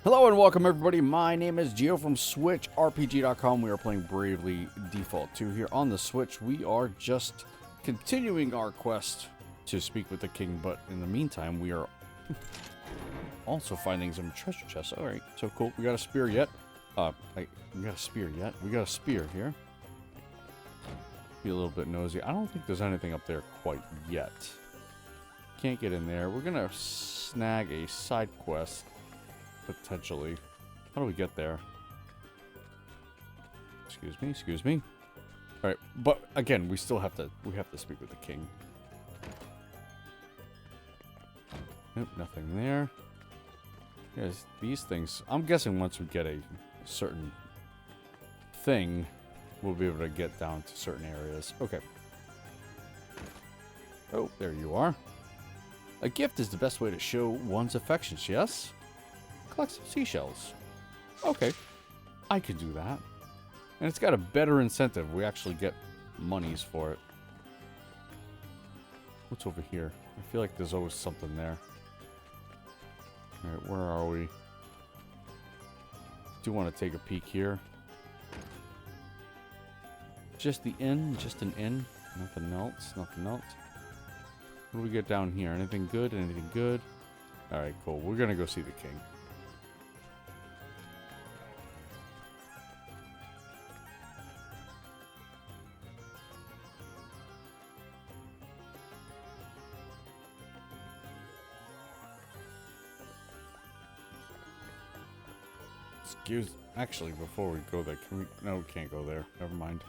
Hello and welcome everybody, my name is Gio from Switchrpg.com. We are playing Bravely Default 2 here on the Switch. We are just continuing our quest to speak with the king, but in the meantime we are also finding some treasure chests. Alright, so cool. We got a spear yet. We got a spear here. Be a little bit nosy. I don't think there's anything up there quite yet. Can't get in there. We're gonna snag a side quest. Potentially. How do we get there? Excuse me. Alright, but again, we still have to speak with the king. Nope, nothing there. Yes, these things. I'm guessing once we get a certain thing, we'll be able to get down to certain areas. Okay. Oh, there you are. A gift is the best way to show one's affections, yes? Collect some seashells. Okay. I could do that. And it's got a better incentive. We actually get monies for it. What's over here? I feel like there's always something there. Alright, where are we? Do want to take a peek here. Just the inn? Just an inn? Nothing else? Nothing else? What do we get down here? Anything good? Anything good? Alright, cool. We're gonna go see the king. Actually, before we go there, can we? No, we can't go there. Never mind.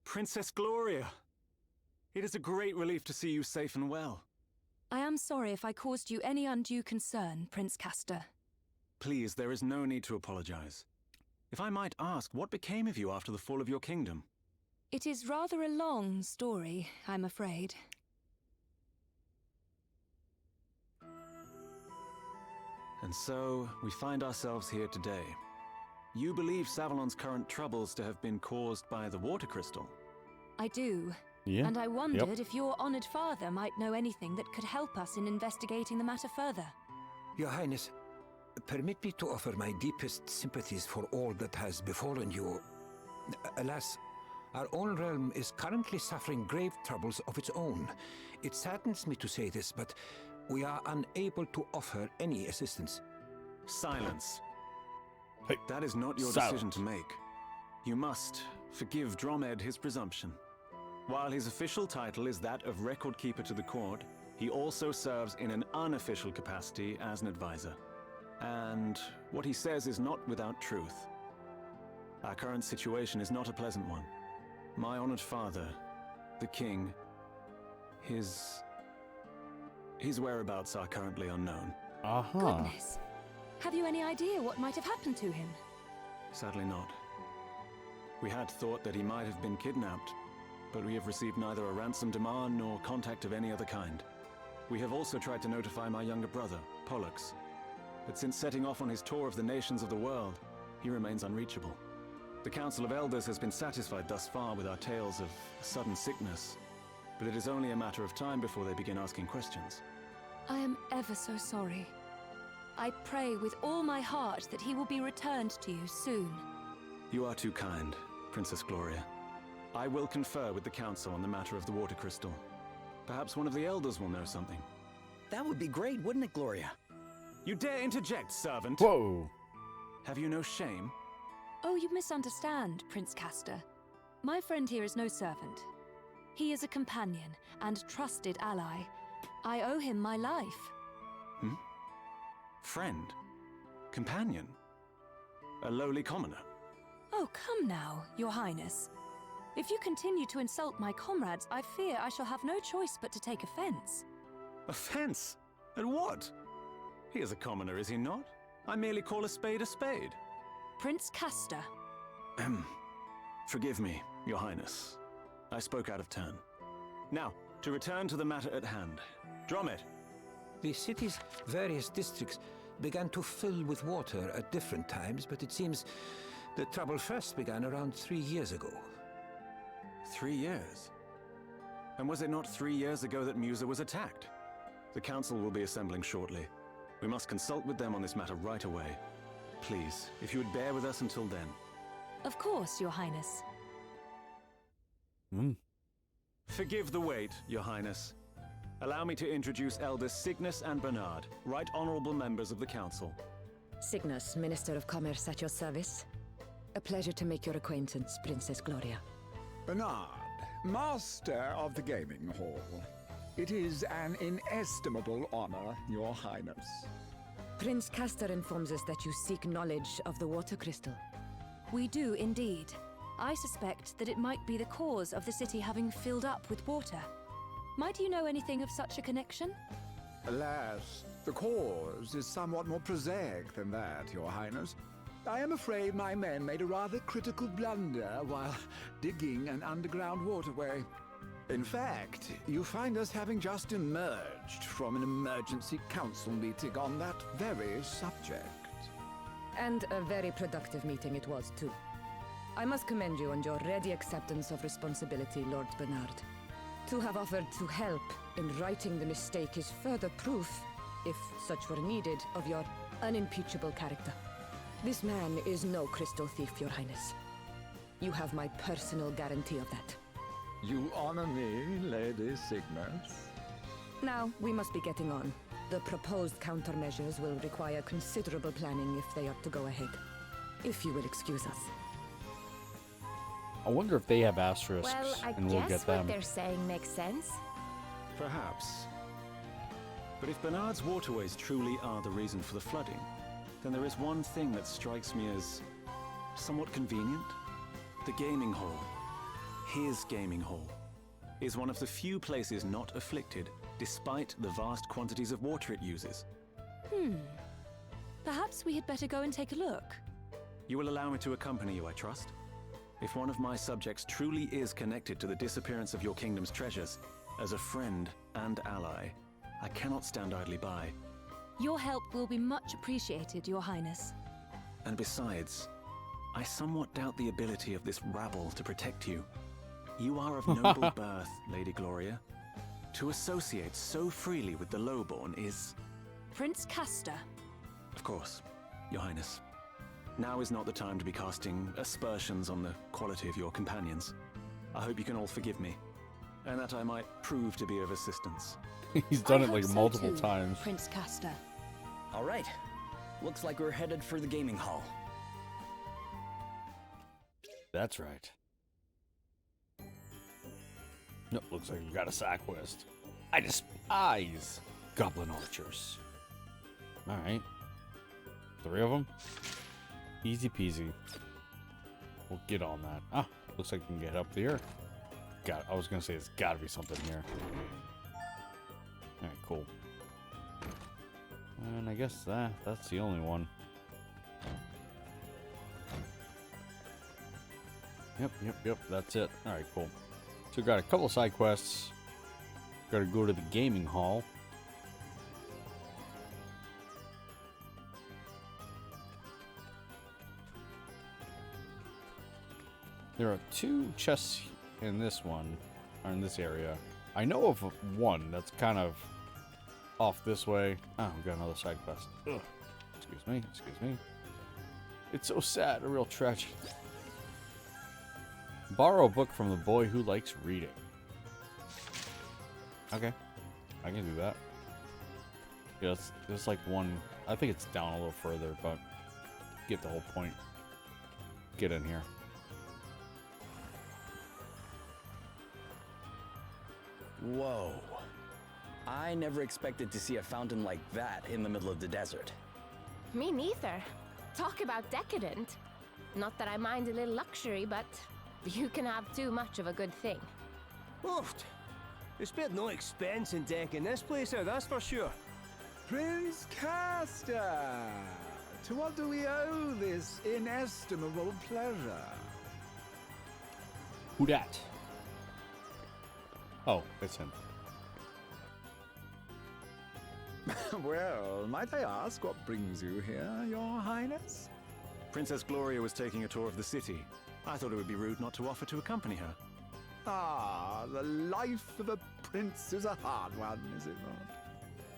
Princess Gloria, it is a great relief to see you safe and well. I am sorry if I caused you any undue concern, Prince Castor. Please, there is no need to apologize. If I might ask, what became of you after the fall of your kingdom? It is rather a long story, I'm afraid. And so, we find ourselves here today. You believe Savalon's current troubles to have been caused by the water crystal? I do. Yeah. And I wondered if your honored father might know anything that could help us in investigating the matter further. Your Highness, permit me to offer my deepest sympathies for all that has befallen you. Alas, our own realm is currently suffering grave troubles of its own. It saddens me to say this, but we are unable to offer any assistance. Silence. Hey, that is not your decision to make. You must forgive Dromed his presumption. While his official title is that of Record Keeper to the court, he also serves in an unofficial capacity as an advisor. And what he says is not without truth. Our current situation is not a pleasant one. My honored father, the king, his whereabouts are currently unknown. Goodness. Have you any idea what might have happened to him? Sadly not. We had thought that he might have been kidnapped, but we have received neither a ransom demand nor contact of any other kind. We have also tried to notify my younger brother, Pollux, but since setting off on his tour of the nations of the world, he remains unreachable. The Council of Elders has been satisfied thus far with our tales of sudden sickness, but it is only a matter of time before they begin asking questions. I am ever so sorry. I pray with all my heart that he will be returned to you soon. You are too kind, Princess Gloria. I will confer with the Council on the matter of the water crystal. Perhaps one of the Elders will know something. That would be great, wouldn't it, Gloria? You dare interject, servant? Whoa. Have you no shame? Oh, you misunderstand, Prince Castor. My friend here is no servant. He is a companion and trusted ally. I owe him my life. Hmm? Friend? Companion? A lowly commoner? Oh, come now, Your Highness. If you continue to insult my comrades, I fear I shall have no choice but to take offense. Offense? At what? He is a commoner, is he not? I merely call a spade a spade. Prince Castor. Forgive me, Your Highness. I spoke out of turn. Now, to return to the matter at hand. Dromed. The city's various districts began to fill with water at different times, but it seems the trouble first began around 3 years ago. 3 years? And was it not 3 years ago that Musa was attacked? The council will be assembling shortly. We must consult with them on this matter right away. Please, if you would bear with us until then. Of course, Your Highness. Forgive the wait, Your Highness. Allow me to introduce Elders Cygnus and Bernard, right honorable members of the council. Cygnus, Minister of Commerce at your service. A pleasure to make your acquaintance, Princess Gloria. Bernard, Master of the Gaming Hall. It is an inestimable honor, Your Highness. Prince Castor informs us that you seek knowledge of the water crystal. We do indeed. I suspect that it might be the cause of the city having filled up with water. Might you know anything of such a connection? Alas, the cause is somewhat more prosaic than that, Your Highness. I am afraid my men made a rather critical blunder while digging an underground waterway. In fact, you find us having just emerged from an emergency council meeting on that very subject. And a very productive meeting it was, too. I must commend you on your ready acceptance of responsibility, Lord Bernard. To have offered to help in righting the mistake is further proof, if such were needed, of your unimpeachable character. This man is no crystal thief, Your Highness. You have my personal guarantee of that. You honor me, Lady Cygnus. Now, we must be getting on. The proposed countermeasures will require considerable planning if they are to go ahead. If you will excuse us. I wonder if they have asterisks, Well, I and we'll get guess them. what they're saying makes sense. Perhaps. But if Bernard's waterways truly are the reason for the flooding, then there is one thing that strikes me as somewhat convenient. The gaming hall, his gaming hall, is one of the few places not afflicted, despite the vast quantities of water it uses. Perhaps we had better go and take a look. You will allow me to accompany you, I trust? If one of my subjects truly is connected to the disappearance of your kingdom's treasures, as a friend and ally, I cannot stand idly by. Your help will be much appreciated, Your Highness. And besides, I somewhat doubt the ability of this rabble to protect you. You are of noble birth, Lady Gloria. To associate so freely with the lowborn is... Prince Castor. Of course, Your Highness. Now is not the time to be casting aspersions on the quality of your companions. I hope you can all forgive me, and that I might prove to be of assistance. He's done I it like hope so multiple too, times. Prince Castor. All right. Looks like we're headed for the gaming hall. That's right. No, looks like we've got a side quest. I despise goblin archers. All right. 3 of them. Easy peasy. We'll get on that. Ah, looks like we can get up there. I was gonna say there's gotta be something here. Alright, cool. And I guess that's the only one. Yep, that's it. Alright, cool. So we got a couple side quests. Gotta go to the gaming hall. There are 2 chests in this one, or in this area. I know of one that's kind of off this way. Oh, we got another side quest. Ugh. Excuse me. It's so sad, a real tragedy. Borrow a book from the boy who likes reading. Okay, I can do that. Yeah, there's like one, I think it's down a little further, but get the whole point. Get in here. Whoa. I never expected to see a fountain like that in the middle of the desert. Me neither. Talk about decadent. Not that I mind a little luxury, but you can have too much of a good thing. Oof. There's been no expense in decking this place out, that's for sure. Prince Castor! To what do we owe this inestimable pleasure? Who dat? Oh, it's him. Well, might I ask what brings you here, Your Highness? Princess Gloria was taking a tour of the city. I thought it would be rude not to offer to accompany her. Ah, the life of a prince is a hard one, is it not?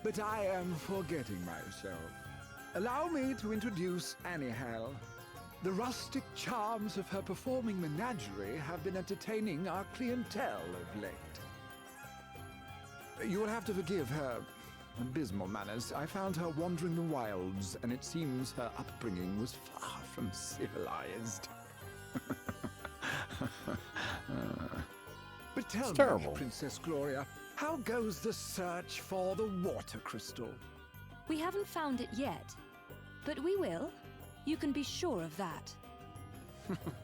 But I am forgetting myself. Allow me to introduce Annie Hale. The rustic charms of her performing menagerie have been entertaining our clientele of late. You will have to forgive her abysmal manners. I found her wandering the wilds, and it seems her upbringing was far from civilized. But tell me, terrible. Princess Gloria, how goes the search for the water crystal? We haven't found it yet, but we will. You can be sure of that.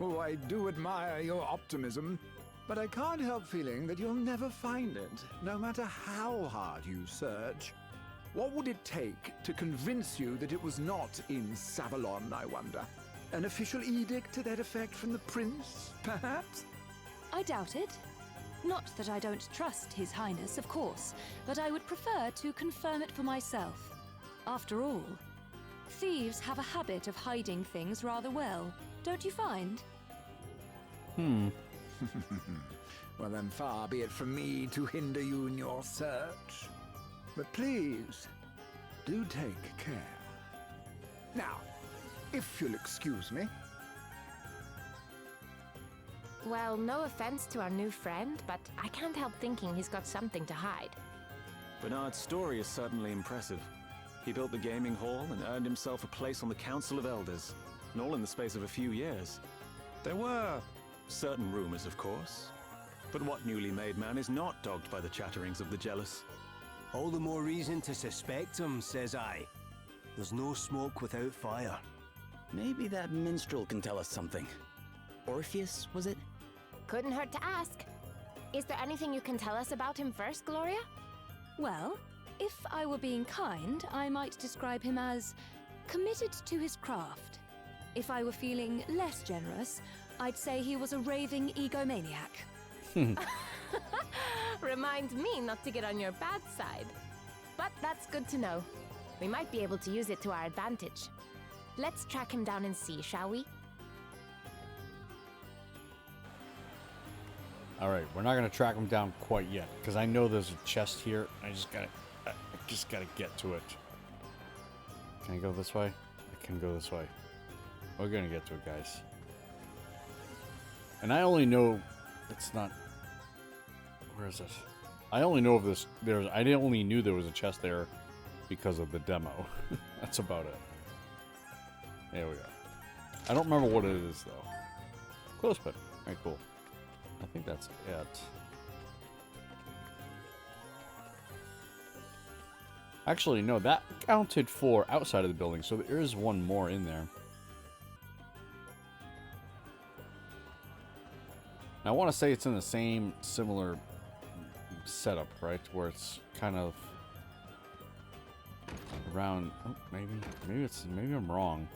Oh, I do admire your optimism, but I can't help feeling that you'll never find it, no matter how hard you search. What would it take to convince you that it was not in Savalon, I wonder? An official edict to that effect from the prince, perhaps? I doubt it. Not that I don't trust His Highness, of course, but I would prefer to confirm it for myself. After all, thieves have a habit of hiding things rather well, don't you find? Well, then far be it from me to hinder you in your search. But please, do take care. Now, if you'll excuse me. Well, no offense to our new friend, but I can't help thinking he's got something to hide. Bernard's story is certainly impressive. He built the gaming hall and earned himself a place on the Council of Elders, and all in the space of a few years. There were certain rumors, of course, but what newly made man is not dogged by the chatterings of the jealous? All the more reason to suspect him, says I. There's no smoke without fire. Maybe that minstrel can tell us something. Orpheus, was it? Couldn't hurt to ask. Is there anything you can tell us about him first, Gloria? Well, if I were being kind, I might describe him as committed to his craft. If I were feeling less generous, I'd say he was a raving egomaniac. Remind me not to get on your bad side. But that's good to know. We might be able to use it to our advantage. Let's track him down and see, shall we? All right, we're not gonna track him down quite yet because I know there's a chest here. I just gotta get to it. Can I go this way? I can go this way. We're gonna get to it, guys. And I only know it's not. Where is it? I only know of this. I only knew there was a chest there because of the demo. That's about it. There we go. I don't remember what it is though. Clothespin. Alright, cool. I think that's it. Actually, no, that counted for outside of the building, so there is one more in there. Now, I want to say it's in the same similar setup, right? Where it's kind of around. Oh, maybe I'm wrong.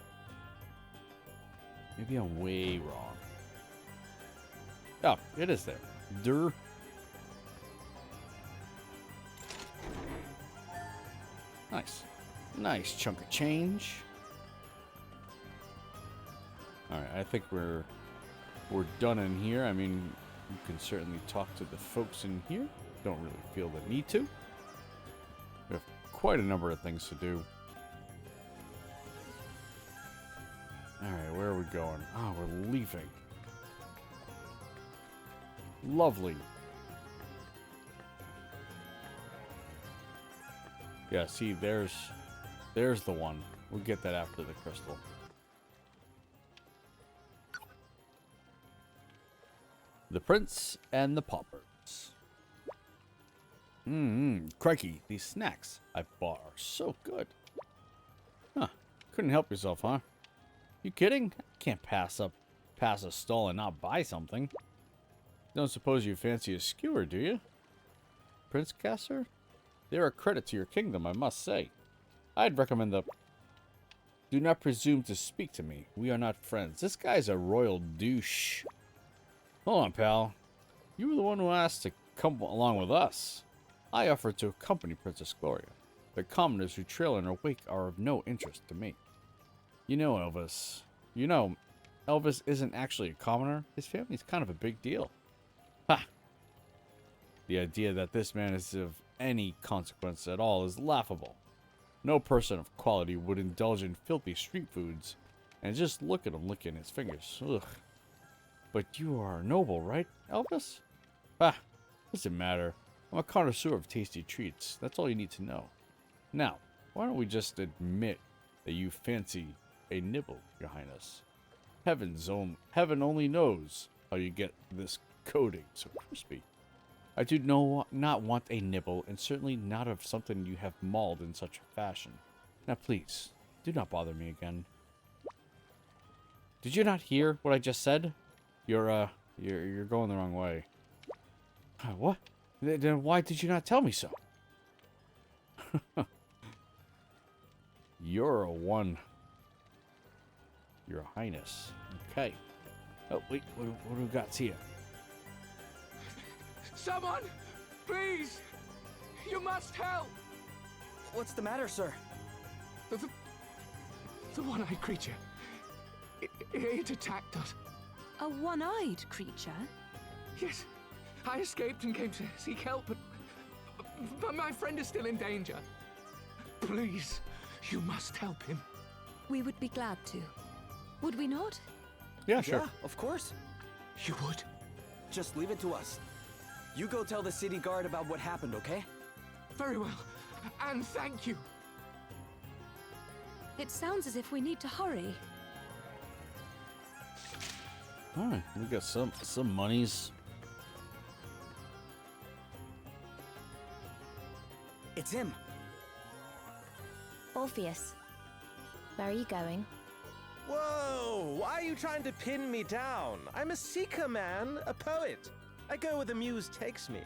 Maybe I'm way wrong. Oh, it is there. Durr. Nice. Nice chunk of change. Alright, I think we're done in here. I mean, you can certainly talk to the folks in here. Don't really feel the need to. We have quite a number of things to do. Alright, where are we going? Oh, we're leaving. Lovely. Yeah, see, there's the one. We'll get that after the crystal. The Prince and the Paupers. Crikey, these snacks I bought are so good. Huh. Couldn't help yourself, huh? You kidding? I can't pass a stall and not buy something. Don't suppose you fancy a skewer, do you? Prince Caster? They're a credit to your kingdom, I must say. I'd recommend the... Do not presume to speak to me. We are not friends. This guy's a royal douche. Hold on, pal. You were the one who asked to come along with us. I offered to accompany Princess Gloria. The commoners who trail in her wake are of no interest to me. You know, Elvis. Elvis isn't actually a commoner. His family's kind of a big deal. Ha! The idea that this man is of any consequence at all is laughable. No person of quality would indulge in filthy street foods. And just look at him licking his fingers. Ugh. But you are noble, right, Elvis? Ah, doesn't matter. I'm a connoisseur of tasty treats. That's all you need to know. Now, why don't we just admit that you fancy a nibble, Your Highness? Heaven only knows how you get this coating so crispy. I do not want a nibble, and certainly not of something you have mauled in such a fashion. Now please, do not bother me again. Did you not hear what I just said? You're going the wrong way. What? Then why did you not tell me so? You're a one. Your Highness. Okay. Oh, wait. What do we got here? Someone! Please! You must help! What's the matter, sir? The one-eyed creature. It attacked us. A one-eyed creature? Yes. I escaped and came to seek help, but my friend is still in danger. Please, you must help him. We would be glad to. Would we not? Yeah, sure. Yeah, of course. You would? Just leave it to us. You go tell the city guard about what happened, okay? Very well. And thank you. It sounds as if we need to hurry. Alright, we got some monies. It's him. Orpheus, where are you going? Whoa! Why are you trying to pin me down? I'm a seeker, man, a poet. I go where the muse takes me.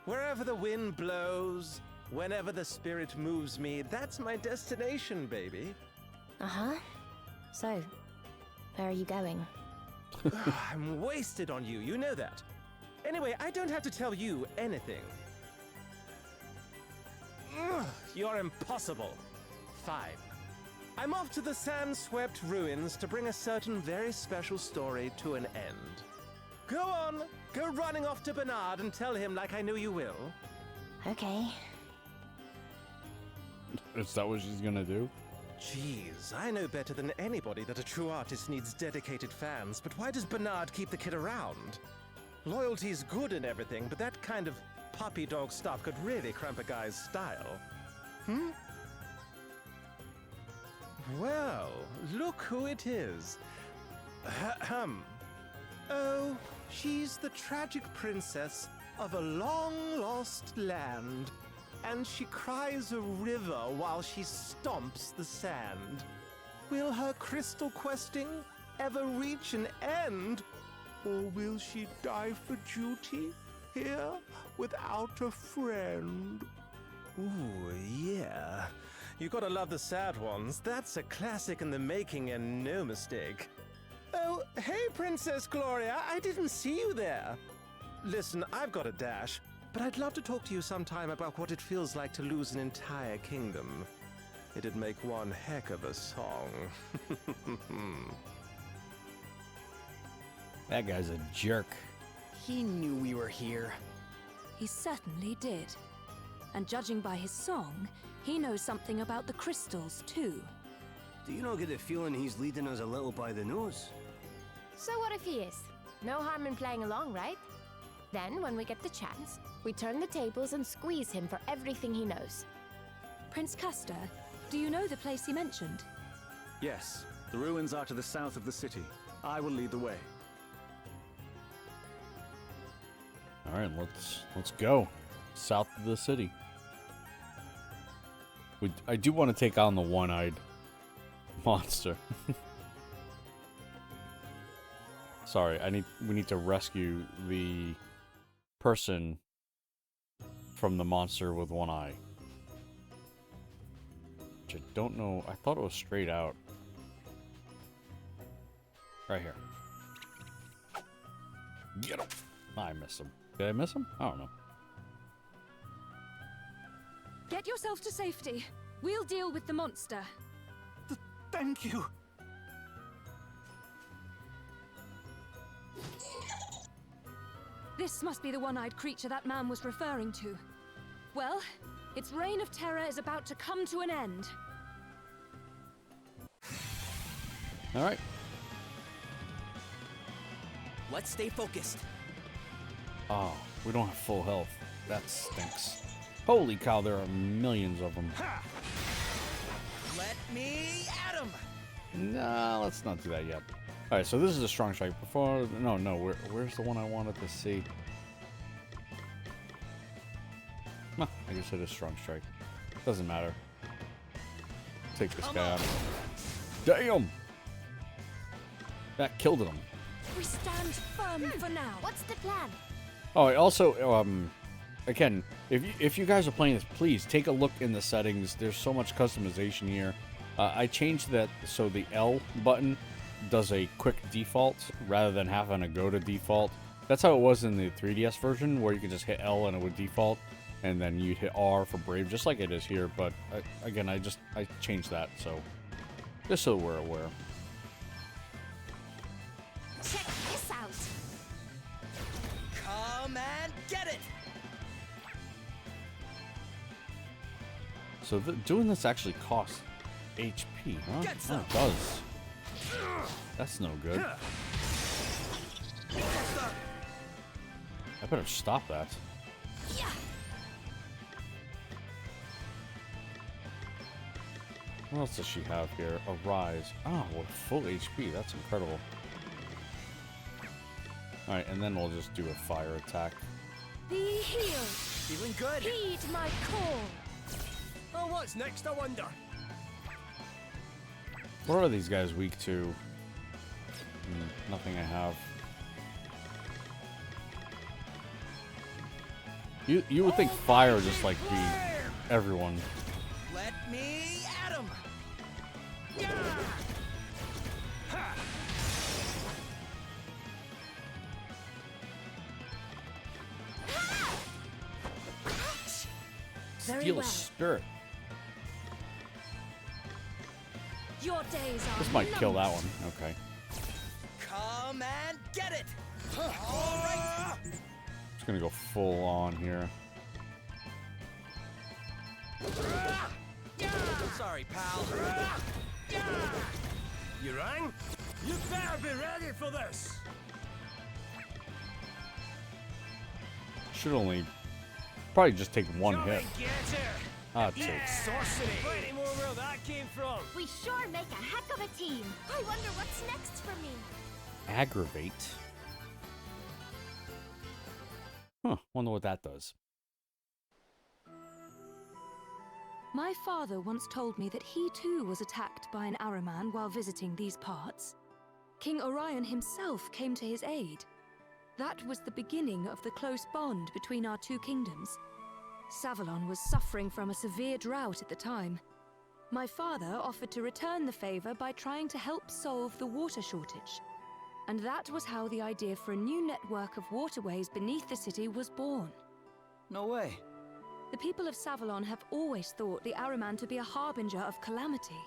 Wherever the wind blows, whenever the spirit moves me, that's my destination, baby. Uh-huh. So, where are you going? I'm wasted on you, you know that. Anyway, I don't have to tell you anything. Ugh, you're impossible. Fine. I'm off to the sand-swept ruins to bring a certain very special story to an end. Go on, go running off to Bernard and tell him like I know you will. Okay. Is that what she's gonna do? Jeez, I know better than anybody that a true artist needs dedicated fans, but why does Bernard keep the kid around? Loyalty's good and everything, but that kind of puppy dog stuff could really cramp a guy's style. Well, look who it is. Ahem. Oh, she's the tragic princess of a long-lost land, and she cries a river while she stomps the sand. Will her crystal questing ever reach an end? Or will she die for duty here without a friend? Ooh, yeah. You gotta love the sad ones. That's a classic in the making and no mistake. Oh, hey, Princess Gloria, I didn't see you there. Listen, I've got a dash, but I'd love to talk to you sometime about what it feels like to lose an entire kingdom. It'd make one heck of a song. That guy's a jerk. He knew we were here. He certainly did. And judging by his song, he knows something about the crystals, too. Do you not get the feeling he's leading us a little by the nose? So what if he is? No harm in playing along, right? Then, when we get the chance, we turn the tables and squeeze him for everything he knows. Prince Castor, do you know the place he mentioned? Yes, the ruins are to the south of the city. I will lead the way. All right, let's go south of the city. I do want to take on the one-eyed monster. Sorry, we need to rescue the person from the monster with one eye. Which I don't know. I thought it was straight out. Right here. Get him. I missed him. Did I miss him? I don't know. Get yourself to safety. We'll deal with the monster. Thank you. This must be the one-eyed creature that man was referring to. Well, its reign of terror is about to come to an end. All right. Let's stay focused. Oh, we don't have full health. That stinks. Holy cow, there are millions of them. Let me at him. Nah, let's not do that yet. All right, so this is a strong strike. Before, no, where's the one I wanted to see? Huh, I guess it is strong strike. Doesn't matter. Take this guy out. Damn! That killed him. We stand firm for now. What's the plan? Oh, I also, again, if you guys are playing this, please take a look in the settings. There's so much customization here. I changed that so the L button does a quick default rather than having to go to default. That's how it was in the 3DS version, where you could just hit L and it would default, and then you'd hit R for Brave, just like it is here. But again, I changed that, so just so we're aware. Check this out. Come and get it. So doing this actually costs HP, huh? Get some. Oh, it does. That's no good. I better stop that. Yeah. What else does she have here? A rise. Oh, with full HP. That's incredible. Alright, and then we'll just do a fire attack. Be healed. Feeling good? Heed my call. Oh, what's next, I wonder? What are these guys weak to? Nothing I have. You would think fire would just like be everyone. Let me at him. Very Steel well. Spirit. Your days are This might kill that numbered. one. Okay. Come and get it. All right. Just gonna go full on here. Sorry, pal. You rang? You better be ready for this. Should only probably just take one Come hit. and get her. Ah, it takes. Sorcery. Plenty more where that came from. We sure make a heck of a team. I wonder what's next for me. Aggravate. Huh, wonder what that does. My father once told me that he too was attacked by an Araman while visiting these parts. King Orion himself came to his aid. That was the beginning of the close bond between our two kingdoms. Savalon was suffering from a severe drought at the time. My father offered to return the favor by trying to help solve the water shortage. And that was how the idea for a new network of waterways beneath the city was born. No way. The people of Savalon have always thought the Araman to be a harbinger of calamity,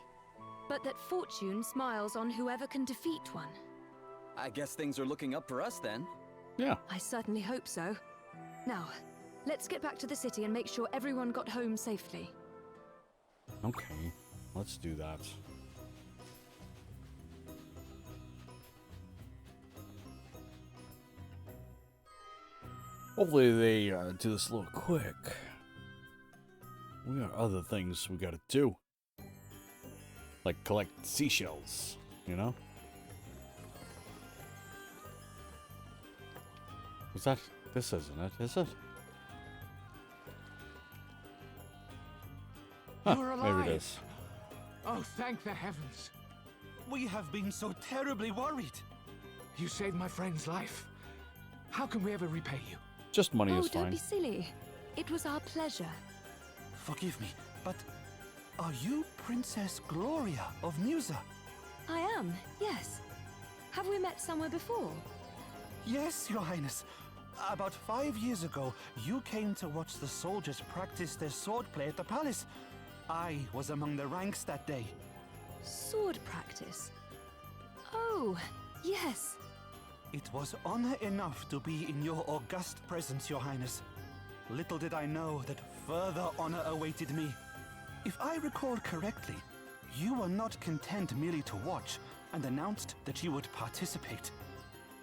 but that fortune smiles on whoever can defeat one. I guess things are looking up for us then. Yeah. I certainly hope so. Now, let's get back to the city and make sure everyone got home safely. Okay. Let's do that. Hopefully they do this a little quick. We got other things we gotta do. Like collect seashells, you know? Was that? This isn't it, is it? Huh, You're maybe alive. it is. Oh, thank the heavens. We have been so terribly worried. You saved my friend's life. How can we ever repay you? Just money Oh, is don't fine. be silly. It was our pleasure. Forgive me, but are you Princess Gloria of Musa? I am, yes. Have we met somewhere before? Yes, Your Highness. About 5 years ago, you came to watch the soldiers practice their swordplay at the palace. I was among the ranks that day. Sword practice. Oh, yes. It was honor enough to be in your august presence, Your Highness. Little did I know that further honor awaited me. If I recall correctly, you were not content merely to watch and announced that you would participate.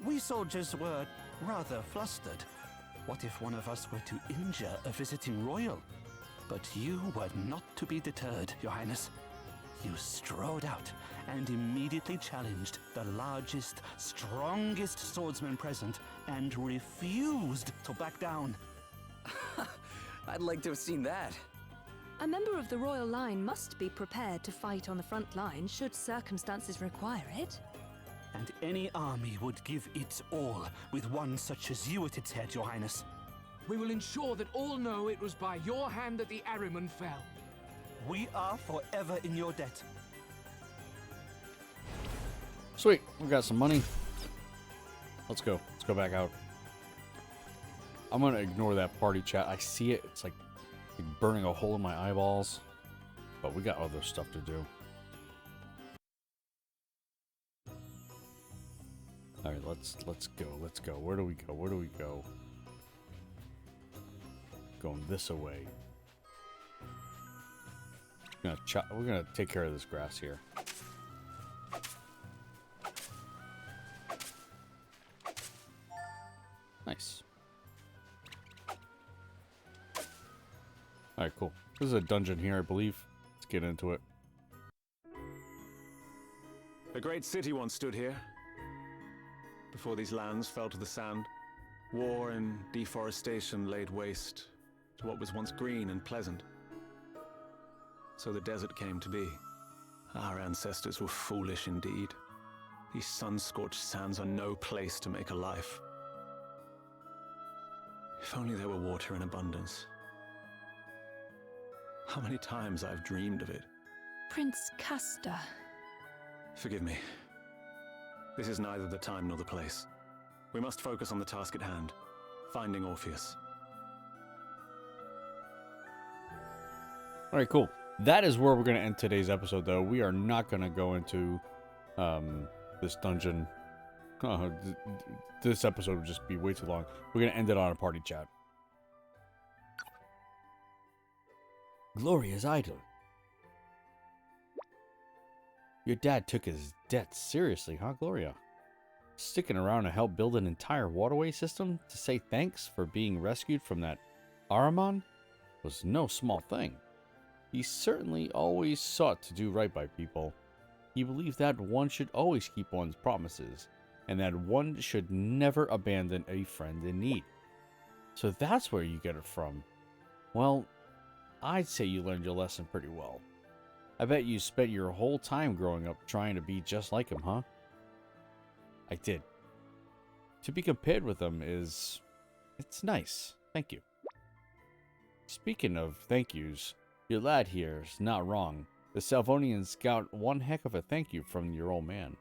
We soldiers were rather flustered. What if one of us were to injure a visiting royal? But you were not to be deterred, Your Highness. You strode out and immediately challenged the largest, strongest swordsman present and refused to back down. I'd like to have seen that. A member of the royal line must be prepared to fight on the front line should circumstances require it. And any army would give its all with one such as you at its head, Your Highness. We will ensure that all know it was by your hand that the Ahriman fell. We are forever in your debt. Sweet, we got some money. Let's go. Let's go back out. I'm gonna ignore that party chat. I see it. It's like burning a hole in my eyeballs. But we got other stuff to do. All right, let's go. Let's go. Where do we go? Where do we go? Going this way. We're gonna take care of this grass here. Nice. Alright, cool. This is a dungeon here, I believe. Let's get into it. A great city once stood here, before these lands fell to the sand. War and deforestation laid waste to what was once green and pleasant. So the desert came to be. Our ancestors were foolish indeed. These sun-scorched sands are no place to make a life. If only there were water in abundance. How many times I've dreamed of it. Prince Castor. Forgive me. This is neither the time nor the place. We must focus on the task at hand, finding Orpheus. Alright, cool. That is where we're going to end today's episode, though. We are not going to go into this dungeon. This episode would just be way too long. We're going to end it on a party chat. Gloria's idol. Your dad took his debts seriously, huh, Gloria? Sticking around to help build an entire waterway system to say thanks for being rescued from that Ahriman was no small thing. He certainly always sought to do right by people. He believed that one should always keep one's promises, and that one should never abandon a friend in need. So that's where you get it from. Well, I'd say you learned your lesson pretty well. I bet you spent your whole time growing up trying to be just like him, huh? I did. To be compared with him it's nice. Thank you. Speaking of thank yous, your lad here is not wrong. The Salvonians got one heck of a thank you from your old man.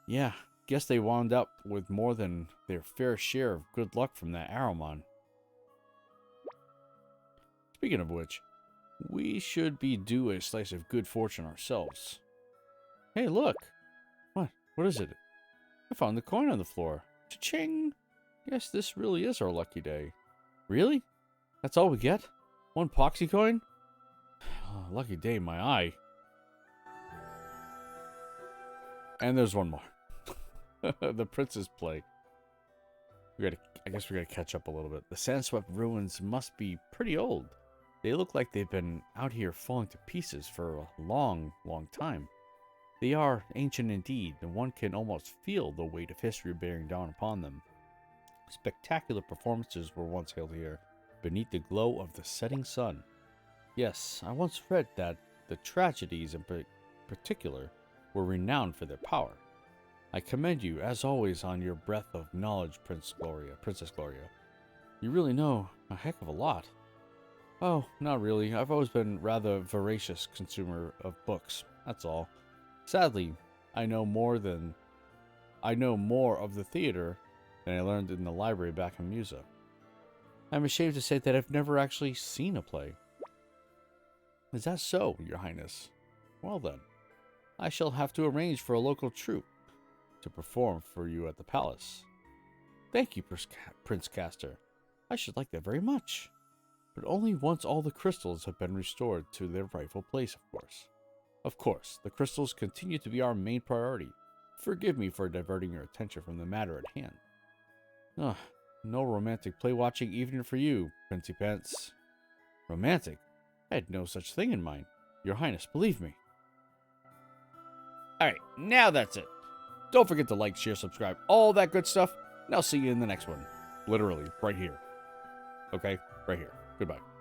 Yeah, guess they wound up with more than their fair share of good luck from that Ahriman. Speaking of which, we should be due a slice of good fortune ourselves. Hey, look! What is it? I found the coin on the floor. Cha-ching! Guess this really is our lucky day. Really? That's all we get? One poxy coin? Oh, lucky day, my eye. And there's one more. The Prince's Play. I guess we gotta catch up a little bit. The sand-swept ruins must be pretty old. They look like they've been out here falling to pieces for a long, long time. They are ancient indeed, and one can almost feel the weight of history bearing down upon them. Spectacular performances were once held here, beneath the glow of the setting sun. Yes, I once read that the tragedies in particular were renowned for their power. I commend you, as always, on your breadth of knowledge, Princess Gloria. You really know a heck of a lot. Oh, not really. I've always been rather voracious consumer of books, that's all. Sadly, I know more of the theater than I learned in the library back in Musa. I'm ashamed to say that I've never actually seen a play. Is that so, Your Highness? Well then, I shall have to arrange for a local troupe. to perform for you at the palace. Thank you, Prince Castor. I should like that very much. But only once all the crystals have been restored to their rightful place, of course. Of course, the crystals continue to be our main priority. Forgive me for diverting your attention from the matter at hand. No romantic play-watching evening for you, Princey Pants. Romantic? I had no such thing in mind. Your Highness, believe me. Alright, now that's it. Don't forget to like, share, subscribe, all that good stuff. And I'll see you in the next one. Literally, right here. Okay? Right here. Goodbye.